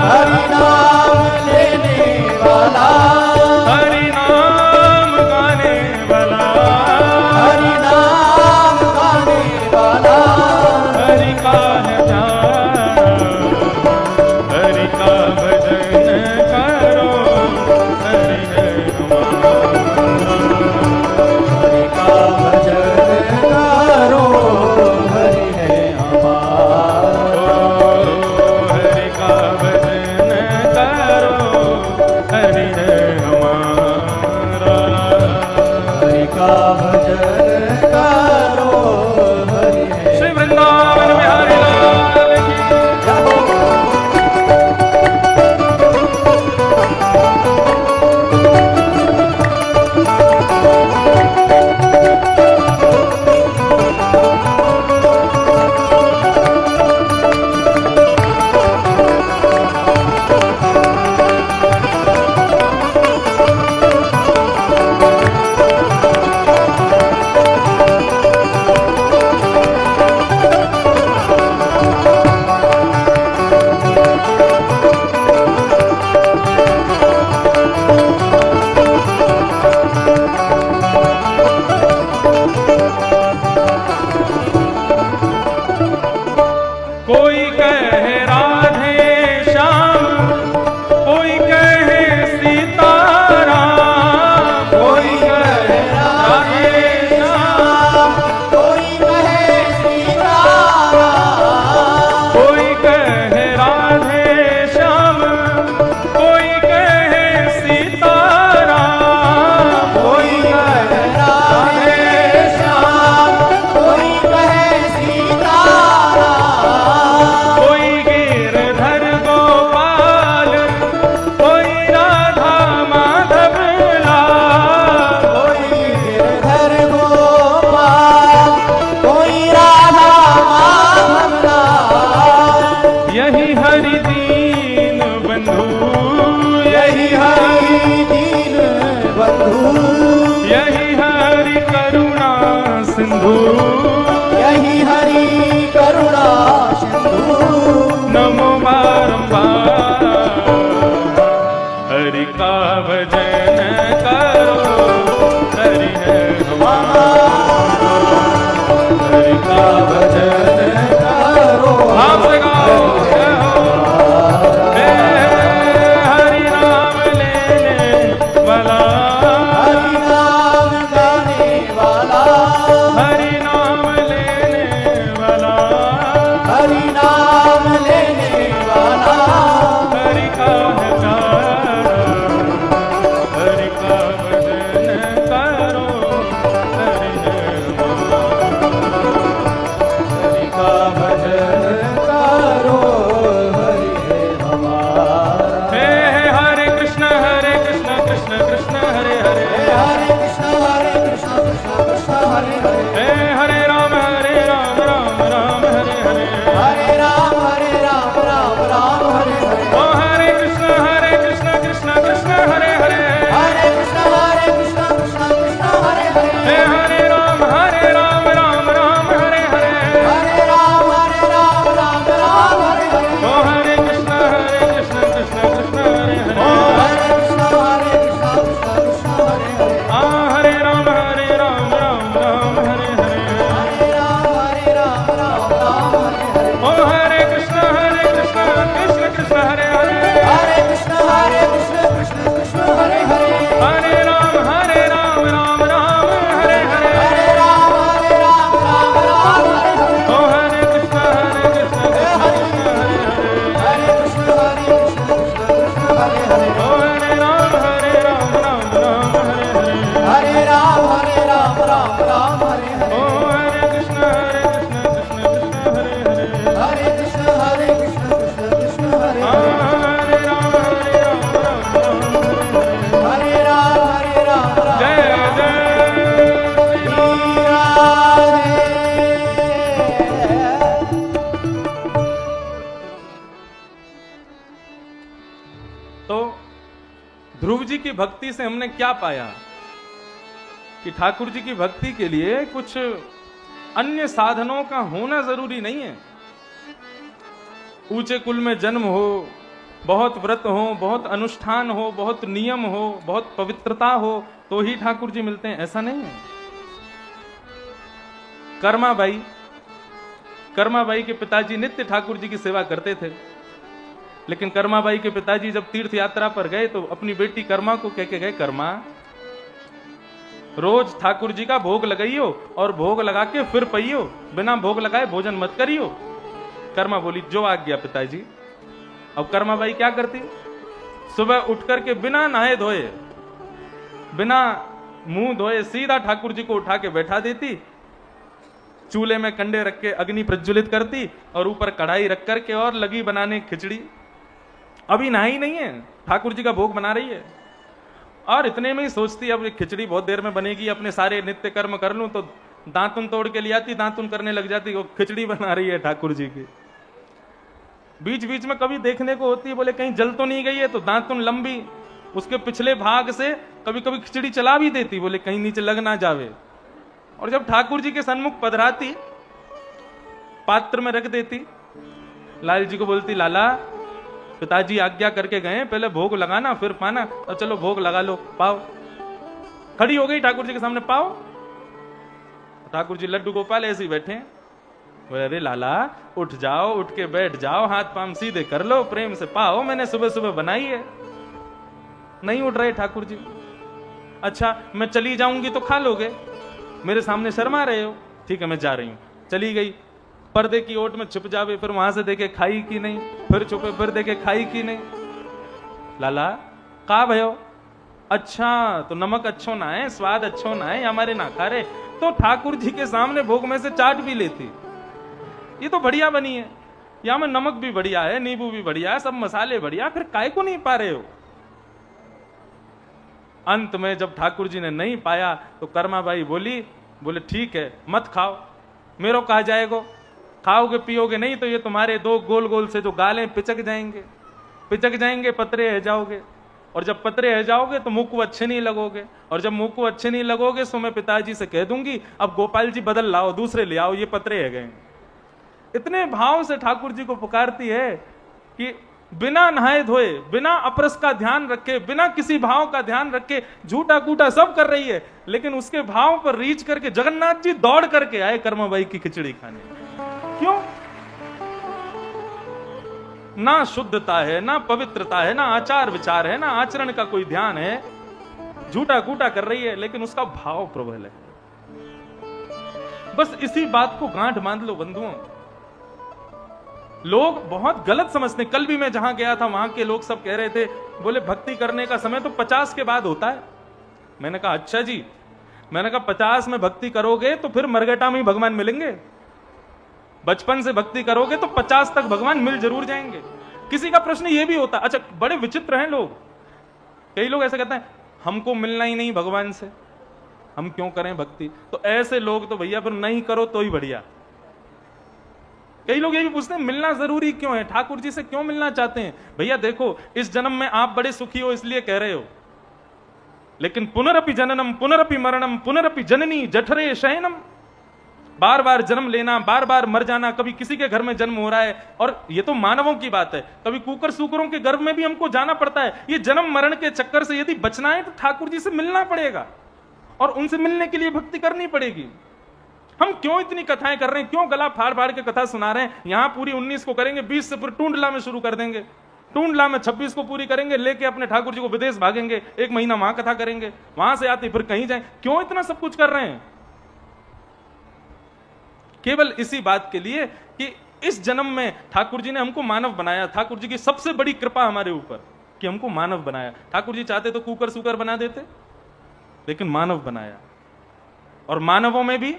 हरि नाम लेने वाला, हरि नाम गाने वाला, हरि नाम गाने वाला, हरि का है प्यारा, हरि का भजन करो, हरि है हमारा। हरि का भजन करो, हरि है हमारा। हरि का भजन करो, हरि है हमारा। हरि का भजन करो, हरि है। श्री वृंदावन बिहारी लाल की कोई कहे राधे श्याम, कोई कहे सीताराम, कोई कहे राधे श्याम, कोई कहे सीताराम, कोई कहे राधे श्याम, कोई कहे सीताराम, कोई कहे राधे श्याम, कोई कहे सीताराम, कोई गिरधर गोपाल, कोई राधा माधव लाल, कोई गिरधर गोपाल, कोई राधा माधव लाल। यही हरि दीन बंधु, यही हरि दीन बंधु, यही हरि करुणा सिंधु, यही हरि करुणा सिंधु। नमो बारंबार हरि का भजन करो, हरि है हमारा। हरि का भजन करो, आप से गाओ, जय हो। हे हरि नाम लेने वाला, हरि नाम गाने वाला, हरि नाम लेने वाला, हरि नाम लेने वाला, हरि का है प्यारा, हरि का भजन करो, हरि है हमारा। हरि का भजन करो, हरि है हमारा। हे हरे कृष्ण कृष्ण कृष्ण हरे हरे, हरे कृष्ण कृष्ण कृष्ण हरे हरे, हे हरे राम राम राम हरे हरे, हरे राम राम राम हरे हरे, ओ हरे कृष्ण कृष्ण कृष्ण हरे हरे, हरे कृष्ण कृष्ण कृष्ण हरे हरे, हे हरे राम राम राम हरे हरे, हरे राम राम राम हरे हरे, ओ हरे कृष्ण कृष्ण कृष्ण हरे ओ हरे, हरे कृष्ण कृष्ण कृष्ण हरे हरे, आ हरे राम राम राम हरे हरे, हरे राम राम हरे हरे, ओ हरे कृष्ण कृष्ण कृष्ण हरे हरे, हरे कृष्ण कृष्ण कृष्ण हरे हरे, हरे राम राम राम हरे हरे, हरे राम राम राम हरे हरे, ओ हरे कृष्ण कृष्ण कृष्ण हरे हरे, हरे कृष्ण कृष्ण हरे हरे, ओ हरे राम राम राम हरे हरे, हरे राम राम हरे ओ हरे, हरे कृष्ण कृष्ण कृष्ण हरे हरे, हरे कृष्ण कृष्ण कृष्ण हरे आ हरे, हरे राम राम हरे हरे, हरे राम जय जय राधे। तो ध्रुव जी की भक्ति से हमने क्या पाया कि ठाकुर जी की भक्ति के लिए कुछ अन्य साधनों का होना जरूरी नहीं है। ऊंचे कुल में जन्म हो, बहुत व्रत हो, बहुत अनुष्ठान हो, बहुत नियम हो, बहुत पवित्रता हो तो ही ठाकुर जी मिलते हैं, ऐसा नहीं है। कर्माबाई के पिताजी नित्य ठाकुर जी की सेवा करते थे, लेकिन कर्माबाई के पिताजी जब तीर्थ यात्रा पर गए तो अपनी बेटी कर्मा को कह के गए, कर्मा रोज ठाकुर जी का भोग लगाइयो और भोग लगा के फिर पइयो, बिना भोग लगाए भोजन मत करियो। कर्मा बोली जो आज्ञा पिताजी। अब कर्माबाई क्या करती, सुबह उठ करके बिना नहाए धोए, बिना मुंह धोए सीधा ठाकुर जी को उठा के बैठा देती, चूल्हे में कंडे रख के अग्नि प्रज्वलित करती और ऊपर कढ़ाई रख करके और लगी बनाने खिचड़ी। अभी नहाई नहीं है, ठाकुर जी का भोग बना रही है और इतने में ही सोचती अब खिचड़ी बहुत देर में बनेगी, अपने सारे नित्य कर्म कर लूं, तो दांतुन तोड़ के ले आती, दांतुन करने लग जाती, वो खिचड़ी बना रही है ठाकुर जी की। बीच बीच में कभी देखने को होती है, बोले कहीं जल तो नहीं गई है, तो दांतुन लंबी उसके पिछले भाग से कभी कभी खिचड़ी चला भी देती, बोले कहीं नीचे लग ना जावे। और जब ठाकुर जी के सन्मुख पधराती, पात्र में रख देती, लाल जी को बोलती, लाला पिताजी आज्ञा करके गए, पहले भोग लगाना फिर पाना, और चलो भोग लगा लो, पाओ। खड़ी हो गई ठाकुर जी के सामने, पाओ। ठाकुर जी लड्डू गोपाल ऐसे ही बैठे, बोले अरे लाला उठ जाओ, उठ के बैठ जाओ, हाथ पांव सीधे कर लो, प्रेम से पाओ, मैंने सुबह सुबह बनाई है। नहीं उठ रहे ठाकुर जी। अच्छा मैं चली जाऊंगी तो खा लोगे, मेरे सामने शर्मा रहे हो, ठीक है मैं जा रही हूं। चली गई, पर्दे की ओट में छुप जावे, फिर वहां से देखे खाई की नहीं, फिर छुपे, फिर देखे खाई की नहीं। लाला का भयो, अच्छा तो नमक अच्छो ना है, स्वाद अच्छो ना है, हमारे ना खा रहे, तो ठाकुर जी के सामने भोग में से चाट भी लेती, ये तो बढ़िया बनी है, यहां में नमक भी बढ़िया है, नींबू भी बढ़िया है, सब मसाले बढ़िया, फिर काय को नहीं पा रहे हो। अंत में जब ठाकुर जी ने नहीं पाया तो कर्माबाई बोली, बोले ठीक है मत खाओ, मेरो कहा जाएगा, खाओगे पियोगे नहीं तो ये तुम्हारे दो गोल गोल से जो गालें पिचक जाएंगे, पतरे रह जाओगे, और जब पतरे रह जाओगे तो मुंह को अच्छे नहीं लगोगे, और जब मुंह को अच्छे नहीं लगोगे तो मैं पिताजी से कह दूंगी अब गोपाल जी बदल लाओ, दूसरे ले आओ, ये पतरे रह गए। इतने भाव से ठाकुर जी को पुकारती है कि बिना नहाए धोए, बिना अपरस का ध्यान रखे, बिना किसी भाव का ध्यान रखे झूठा कूटा सब कर रही है, लेकिन उसके भाव पर रीच करके जगन्नाथ जी दौड़ करके आए कर्माबाई की खिचड़ी खाने। क्यों? ना शुद्धता है, ना पवित्रता है, ना आचार विचार है, ना आचरण का कोई ध्यान है, झूठा कूटा कर रही है, लेकिन उसका भाव प्रबल है। बस इसी बात को गांठ बांध लो बंधुओं। लोग बहुत गलत समझते। कल भी मैं जहां गया था वहां के लोग सब कह रहे थे, बोले भक्ति करने का समय तो 50 के बाद होता है। मैंने कहा अच्छा जी, मैंने कहा 50 में भक्ति करोगे तो फिर मरगटा में ही भगवान मिलेंगे, बचपन से भक्ति करोगे तो 50 तक भगवान मिल जरूर जाएंगे। किसी का प्रश्न ये भी होता, अच्छा बड़े विचित्र हैं लोग, कई लोग ऐसे कहते हैं हमको मिलना ही नहीं भगवान से, हम क्यों करें भक्ति। तो ऐसे लोग तो भैया फिर नहीं करो तो ही बढ़िया। कई लोग ये भी पूछते हैं मिलना जरूरी क्यों है, ठाकुर जी से क्यों मिलना चाहते हैं। भैया देखो, इस जन्म में आप बड़े सुखी हो इसलिए कह रहे हो, लेकिन पुनरपि जननम पुनरपि मरणम पुनरपि जननी जठरे शयनम, बार बार जन्म लेना, बार बार मर जाना। कभी किसी के घर में जन्म हो रहा है, और ये तो मानवों की बात है, कभी कुकर सुकरों के गर्भ में भी हमको जाना पड़ता है। ये जन्म मरण के चक्कर से यदि बचना है तो ठाकुर जी से मिलना पड़ेगा, और उनसे मिलने के लिए भक्ति करनी पड़ेगी। हम क्यों इतनी कथाएं कर रहे हैं, क्यों गला फाड़ फाड़ के कथा सुना रहे हैं। यहां पूरी 19 को करेंगे, 20 से फिर टूंडला में शुरू कर देंगे, टूंडला में 26 को पूरी करेंगे, लेके अपने ठाकुर जी को विदेश भागेंगे, 1 महीना वहां कथा करेंगे, वहां से आते फिर कहीं जाएं। क्यों इतना सब कुछ कर रहे हैं? केवल इसी बात के लिए कि इस जन्म में ठाकुर जी ने हमको मानव बनाया। ठाकुर जी की सबसे बड़ी कृपा हमारे ऊपर कि हमको मानव बनाया। ठाकुर जी चाहते तो कुकर सुकर बना देते, लेकिन मानव बनाया। और मानवों में भी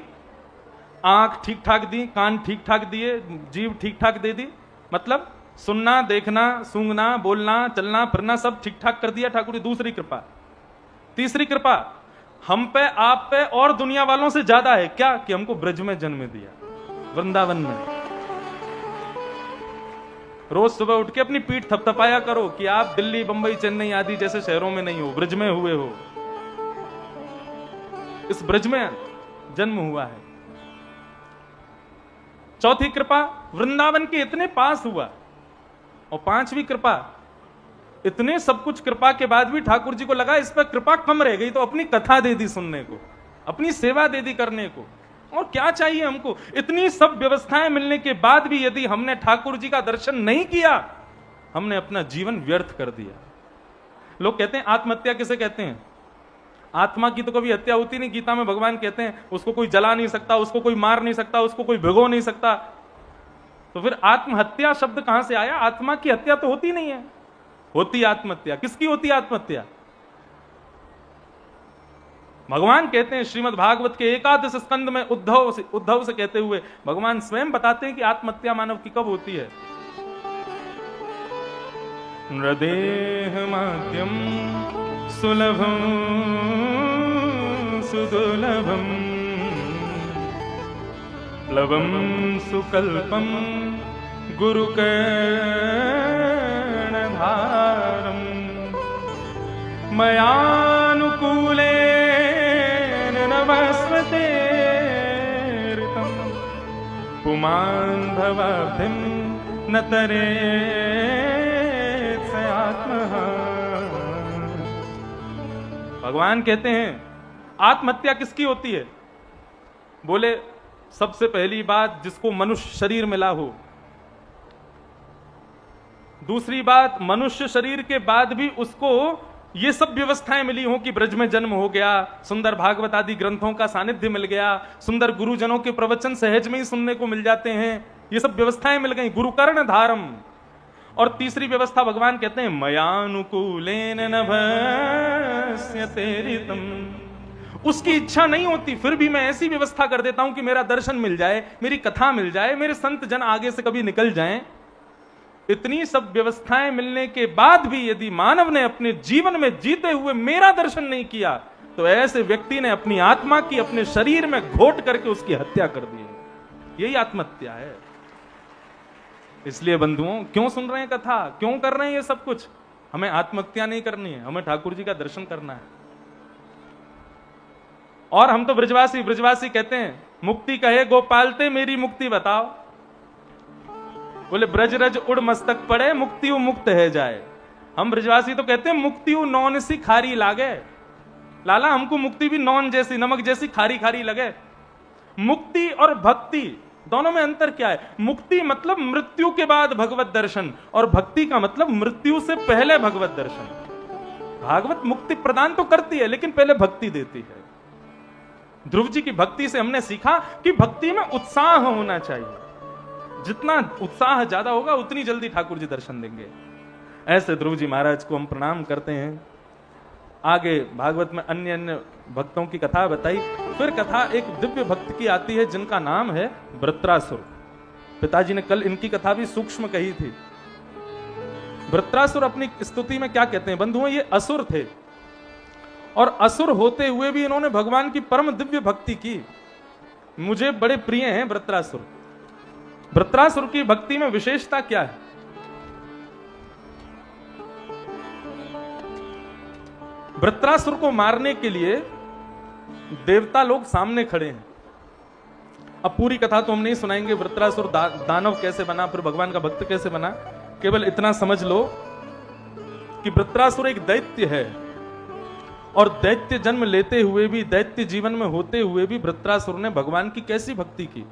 आंख ठीक ठाक दी, कान ठीक ठाक दिए, जीभ ठीक ठाक दे दी, मतलब सुनना, देखना, सूंघना, बोलना, चलना फिरना सब ठीक ठाक कर दिया ठाकुर जी। दूसरी कृपा। तीसरी कृपा हम पे, आप पे और दुनिया वालों से ज्यादा है, क्या कि हमको ब्रज में जन्म दिया, वृंदावन में। रोज सुबह उठ के अपनी पीठ थपथपाया करो कि आप दिल्ली, बंबई, चेन्नई आदि जैसे शहरों में नहीं हो, ब्रज में हुए हो। इस ब्रज में जन्म हुआ है। चौथी कृपा वृंदावन के इतने पास हुआ। और 5वीं कृपा इतने सब कुछ कृपा के बाद भी ठाकुर जी को लगा इस पर कृपा कम रह गई, तो अपनी कथा दे दी सुनने को, अपनी सेवा दे दी करने को। और क्या चाहिए हमको? इतनी सब व्यवस्थाएं मिलने के बाद भी यदि हमने ठाकुर जी का दर्शन नहीं किया, हमने अपना जीवन व्यर्थ कर दिया। लोग कहते हैं आत्महत्या किसे कहते हैं? आत्मा की तो कभी हत्या होती नहीं। गीता में भगवान कहते हैं उसको कोई जला नहीं सकता, उसको कोई मार नहीं सकता, उसको कोई भिगो नहीं सकता। तो फिर आत्महत्या शब्द कहां से आया? आत्मा की हत्या तो होती नहीं है, होती आत्महत्या। किसकी होती आत्महत्या? भगवान कहते हैं श्रीमद् भागवत के एकादश स्कंद में उद्धव से कहते हुए भगवान स्वयं बताते हैं कि आत्महत्या मानव की कब होती है। नृदेह माध्यम सुलभम सुदुलभम प्लवम सुकल्पम गुरुकर्णधारम मयानुकूलेन नमस्वतेर्तम पुमान् भवाब्धिं न तरेत् स आत्मः। भगवान कहते हैं आत्महत्या किसकी होती है? बोले सबसे पहली बात जिसको मनुष्य शरीर मिला हो। दूसरी बात, मनुष्य शरीर के बाद भी उसको ये सब व्यवस्थाएं मिली हो कि ब्रज में जन्म हो गया, सुंदर भागवत आदि ग्रंथों का सानिध्य मिल गया, सुंदर गुरुजनों के प्रवचन सहज में ही सुनने को मिल जाते हैं, ये सब व्यवस्थाएं मिल गई, गुरुकर्ण धारम। और तीसरी व्यवस्था भगवान कहते हैं मयानुकूलेन नभस्यते ऋतम्। उसकी इच्छा नहीं होती फिर भी मैं ऐसी व्यवस्था कर देता हूं कि मेरा दर्शन मिल जाए, मेरी कथा मिल जाए, मेरे संत जन आगे से कभी निकल जाएं। इतनी सब व्यवस्थाएं मिलने के बाद भी यदि मानव ने अपने जीवन में जीते हुए मेरा दर्शन नहीं किया, तो ऐसे व्यक्ति ने अपनी आत्मा की अपने शरीर में घोट करके उसकी हत्या कर दी है। यही आत्महत्या है। इसलिए बंधुओं, क्यों सुन रहे हैं कथा, क्यों कर रहे हैं ये सब कुछ? हमें आत्महत्या नहीं करनी है, हमें ठाकुर जी का दर्शन करना है। और हम तो ब्रजवासी कहते हैं मुक्ति कहे गोपालते मेरी मुक्ति बताओ। बोले ब्रज रज उड़ मस्तक पड़े मुक्ति मुक्त है जाए। हम ब्रजवासी तो कहते हैं मुक्ति नौन सी खारी लागे। लाला हमको मुक्ति भी नौन जैसी, नमक जैसी खारी खारी लगे। मुक्ति और भक्ति दोनों में अंतर क्या है? मुक्ति मतलब मृत्यु के बाद भगवत दर्शन, और भक्ति का मतलब मृत्यु से पहले भगवत दर्शन। भागवत मुक्ति प्रदान तो करती है लेकिन पहले भक्ति देती है। ध्रुव जी की भक्ति से हमने सीखा कि भक्ति में उत्साह होना चाहिए। जितना उत्साह ज्यादा होगा उतनी जल्दी ठाकुर जी दर्शन देंगे। ऐसे ध्रुव जी महाराज को हम प्रणाम करते हैं। आगे भागवत में अन्य अन्य भक्तों की कथा बताई। फिर कथा एक दिव्य भक्त की आती है जिनका नाम है वृत्रासुर। पिताजी ने कल इनकी कथा भी सूक्ष्म कही थी। वृत्रासुर अपनी स्तुति में क्या कहते हैं? बंधुओं, ये असुर थे और असुर होते हुए भी इन्होंने भगवान की परम दिव्य भक्ति की। मुझे बड़े प्रिय हैं वृत्रासुर। वृत्रासुर की भक्ति में विशेषता क्या है? वृत्रासुर को मारने के लिए देवता लोग सामने खड़े हैं। अब पूरी कथा तो हम नहीं सुनाएंगे, वृत्रासुर दानव कैसे बना, फिर भगवान का भक्त कैसे बना। केवल इतना समझ लो कि वृत्रासुर एक दैत्य है, और दैत्य जन्म लेते हुए भी, दैत्य जीवन में होते हुए भी वृत्रासुर ने भगवान की कैसी भक्ति की।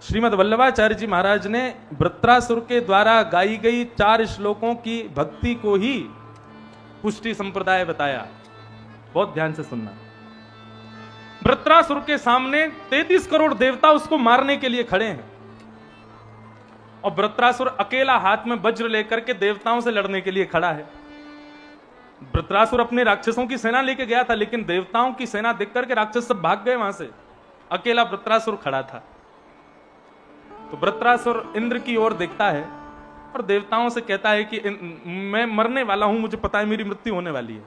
श्रीमद् वल्लभाचार्य जी महाराज ने वृत्रासुर के द्वारा गाई गई 4 श्लोकों की भक्ति को ही पुष्टि संप्रदाय बताया। बहुत ध्यान से सुनना। वृत्रासुर के सामने 33 करोड़ देवता उसको मारने के लिए खड़े हैं, और वृत्रासुर अकेला हाथ में वज्र लेकर के देवताओं से लड़ने के लिए खड़ा है। वृत्रासुर अपने राक्षसों की सेना लेके गया था, लेकिन देवताओं की सेना देख करके राक्षस सब भाग गए वहां से। अकेला वृत्रासुर खड़ा था। तो वृत्रासुर इंद्र की ओर देखता है और देवताओं से कहता है कि मैं मरने वाला हूं, मुझे पता है मेरी मृत्यु होने वाली है,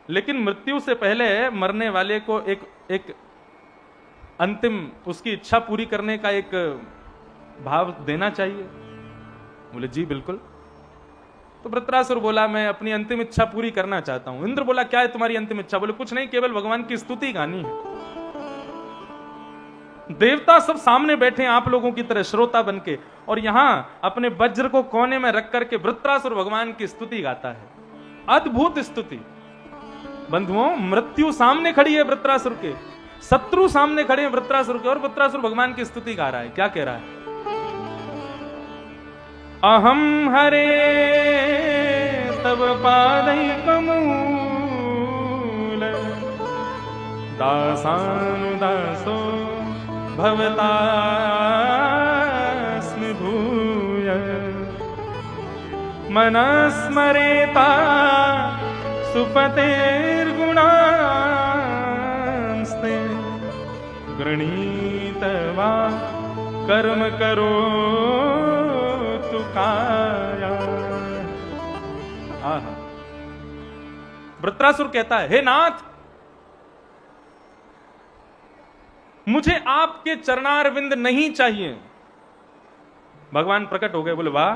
लेकिन मृत्यु से पहले मरने वाले को एक अंतिम उसकी इच्छा पूरी करने का एक भाव देना चाहिए। बोले जी बिल्कुल। तो वृत्रासुर बोला मैं अपनी अंतिम इच्छा पूरी करना चाहता हूं। इंद्र बोला क्या है तुम्हारी अंतिम इच्छा? बोले कुछ नहीं, केवल भगवान की स्तुति गानी है। देवता सब सामने बैठे हैं आप लोगों की तरह श्रोता बनके, और यहां अपने वज्र को कोने में रख करके वृत्रासुर भगवान की स्तुति गाता है। अद्भुत स्तुति। बंधुओं, मृत्यु सामने खड़ी है वृत्रासुर के, शत्रु सामने खड़े हैं वृत्रासुर के, और वृत्रासुर भगवान की स्तुति गा रहा है। क्या कह रहा है? अहम हरे तब पादैकमूल दासानुदासो भवतास्मि भूय मनस्मरेता सुपतेर्गुणांस्ते गृणीतवा कर्म करो तु काया। वृत्रासुर कहता है, हे नाथ, मुझे आपके चरणारविंद नहीं चाहिए। भगवान प्रकट हो गए, बोले वाह,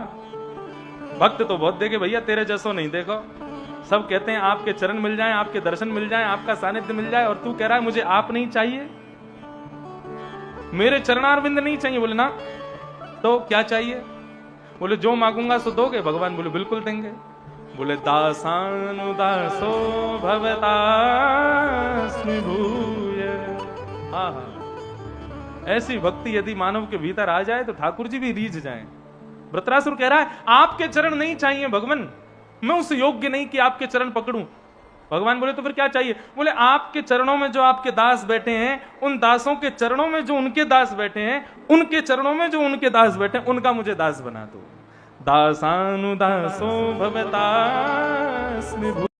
भक्त तो बहुत देखे भैया, तेरे जैसो नहीं देखो। सब कहते हैं आपके चरण मिल जाएं, आपके दर्शन मिल जाएं, आपका सानिध्य मिल जाए, और तू कह रहा है मुझे आप नहीं चाहिए, मेरे चरणारविंद नहीं चाहिए। बोले ना, तो क्या चाहिए? बोले जो मांगूंगा सो दोगे? भगवान बोले बिल्कुल देंगे। बोले दासानुदासो भवतास्मि भूय। हाँ, ऐसी भक्ति यदि मानव के भीतर आ जाए तो ठाकुर जी भी रीझ जाएं। वृत्रासुर कह रहा है आपके चरण नहीं चाहिए भगवान, मैं उस योग्य नहीं कि आपके चरण पकड़ूं। भगवान बोले तो फिर क्या चाहिए? बोले आपके चरणों में जो आपके दास बैठे हैं, उन दासों के चरणों में जो उनके दास बैठे हैं, उनके चरणों में जो उनके दास बैठे हैं, उनका मुझे दास बना दो। दासानुदासो भवतास्मि भूय।